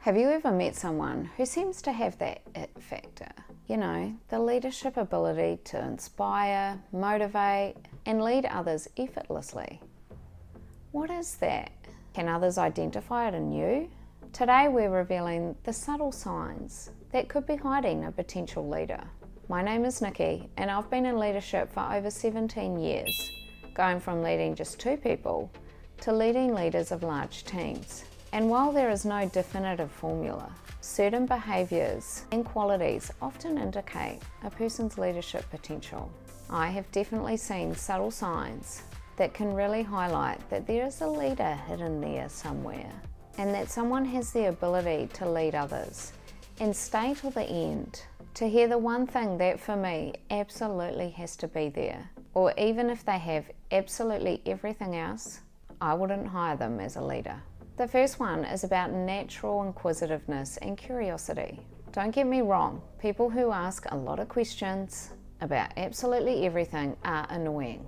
Have you ever met someone who seems to have that it factor? You know, the leadership ability to inspire, motivate, and lead others effortlessly. What is that? Can others identify it in you? Today we're revealing the subtle signs that could be hiding a potential leader. My name is Nikki and I've been in leadership for over 17 years, going from leading just 2 people to leading leaders of large teams. And while there is no definitive formula, certain behaviours and qualities often indicate a person's leadership potential. I have definitely seen subtle signs that can really highlight that there is a leader hidden there somewhere, and that someone has the ability to lead others and stay till the end to hear the one thing that for me absolutely has to be there. Or even if they have absolutely everything else, I wouldn't hire them as a leader. The first one is about natural inquisitiveness and curiosity. Don't get me wrong, people who ask a lot of questions about absolutely everything are annoying.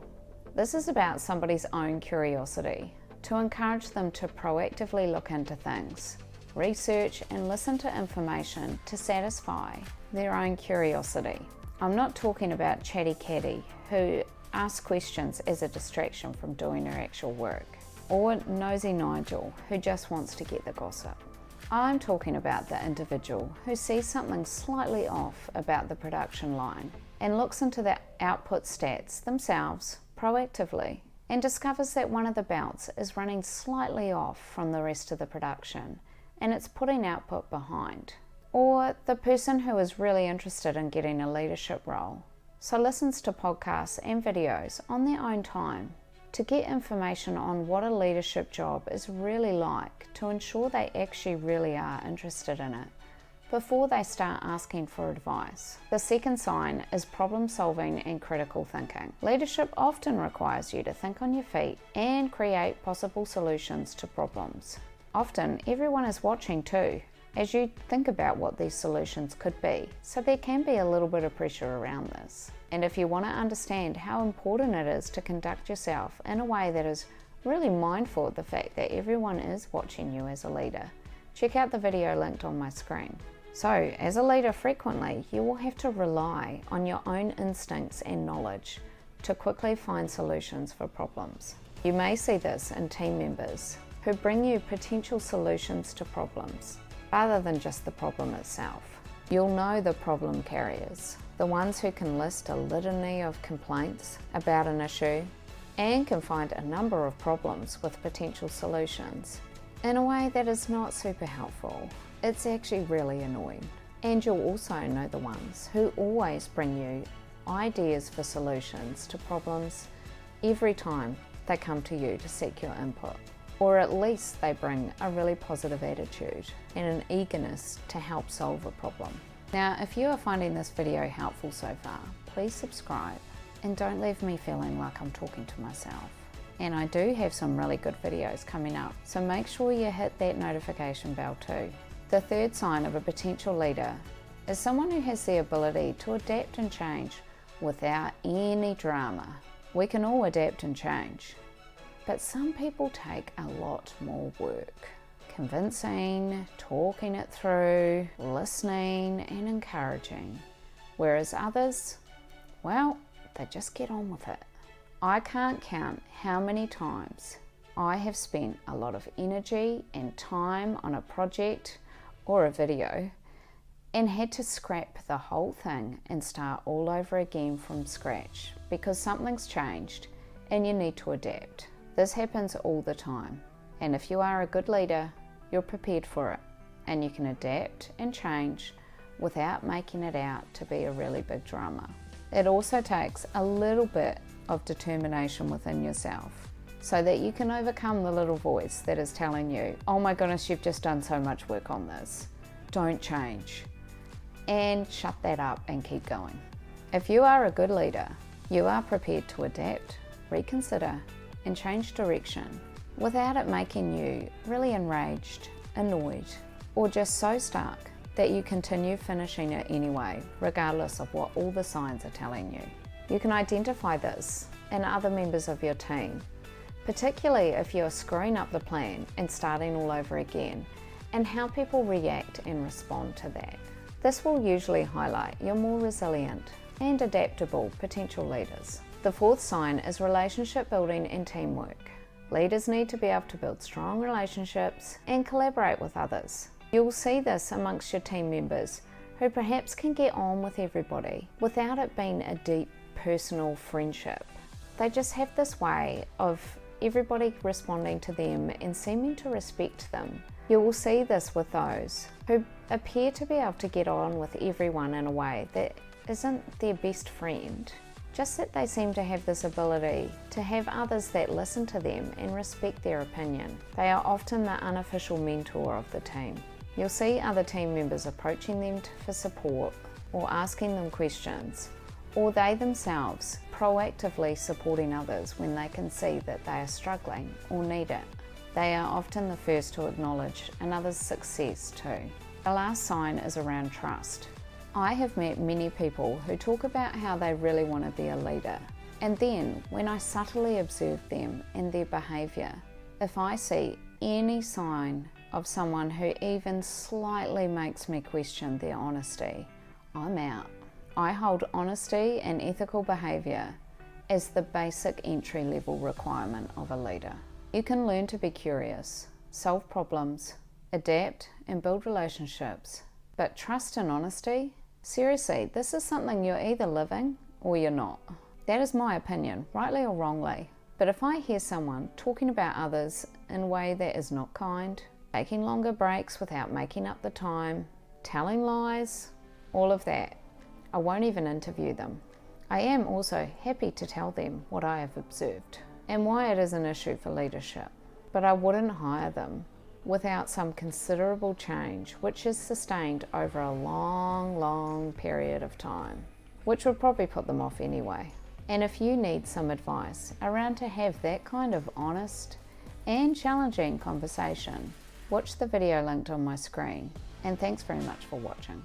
This is about somebody's own curiosity, to encourage them to proactively look into things, research and listen to information to satisfy their own curiosity. I'm not talking about chatty Catty who asks questions as a distraction from doing her actual work, or nosy Nigel who just wants to get the gossip. I'm talking about the individual who sees something slightly off about the production line and looks into the output stats themselves proactively and discovers that one of the belts is running slightly off from the rest of the production and it's putting output behind. Or the person who is really interested in getting a leadership role, so listens to podcasts and videos on their own time to get information on what a leadership job is really like, to ensure they actually really are interested in it before they start asking for advice. The second sign is problem solving and critical thinking. Leadership often requires you to think on your feet and create possible solutions to problems. Often everyone is watching too, as you think about what these solutions could be, so there can be a little bit of pressure around this. And if you want to understand how important it is to conduct yourself in a way that is really mindful of the fact that everyone is watching you as a leader, check out the video linked on my screen. So, as a leader frequently, you will have to rely on your own instincts and knowledge to quickly find solutions for problems. You may see this in team members who bring you potential solutions to problems, rather than just the problem itself. You'll know the problem carriers, the ones who can list a litany of complaints about an issue and can find a number of problems with potential solutions in a way that is not super helpful. It's actually really annoying. And you'll also know the ones who always bring you ideas for solutions to problems every time they come to you to seek your input. Or at least they bring a really positive attitude and an eagerness to help solve a problem. Now, if you are finding this video helpful so far, please subscribe and don't leave me feeling like I'm talking to myself. And I do have some really good videos coming up, so make sure you hit that notification bell too. The third sign of a potential leader is someone who has the ability to adapt and change without any drama. We can all adapt and change, but some people take a lot more work. Convincing, talking it through, listening and encouraging. Whereas others, well, they just get on with it. I can't count how many times I have spent a lot of energy and time on a project or a video and had to scrap the whole thing and start all over again from scratch because something's changed and you need to adapt. This happens all the time, and if you are a good leader, you're prepared for it, and you can adapt and change without making it out to be a really big drama. It also takes a little bit of determination within yourself so that you can overcome the little voice that is telling you, oh my goodness, you've just done so much work on this, don't change, and shut that up and keep going. If you are a good leader, you are prepared to adapt, reconsider, and change direction without it making you really enraged, annoyed, or just so stuck that you continue finishing it anyway, regardless of what all the signs are telling you. You can identify this in other members of your team, particularly if you're screwing up the plan and starting all over again and how people react and respond to that. This will usually highlight your more resilient and adaptable potential leaders. The fourth sign is relationship building and teamwork. Leaders need to be able to build strong relationships and collaborate with others. You'll see this amongst your team members who perhaps can get on with everybody without it being a deep personal friendship. They just have this way of everybody responding to them and seeming to respect them. You will see this with those who appear to be able to get on with everyone in a way that isn't their best friend, just that they seem to have this ability to have others that listen to them and respect their opinion. They are often the unofficial mentor of the team. You'll see other team members approaching them for support or asking them questions, or they themselves proactively supporting others when they can see that they are struggling or need it. They are often the first to acknowledge another's success too. The last sign is around trust. I have met many people who talk about how they really want to be a leader, and then when I subtly observe them and their behaviour, if I see any sign of someone who even slightly makes me question their honesty, I'm out. I hold honesty and ethical behaviour as the basic entry-level requirement of a leader. You can learn to be curious, solve problems, adapt and build relationships, but trust and honesty? Seriously, this is something you're either living or you're not. That is my opinion, rightly or wrongly. But if I hear someone talking about others in a way that is not kind, taking longer breaks without making up the time, telling lies, all of that, I won't even interview them. I am also happy to tell them what I have observed and why it is an issue for leadership, but I wouldn't hire them without some considerable change which is sustained over a long period of time, which would probably put them off anyway. And if you need some advice around to have that kind of honest and challenging conversation, watch the video linked on my screen, and thanks very much for watching.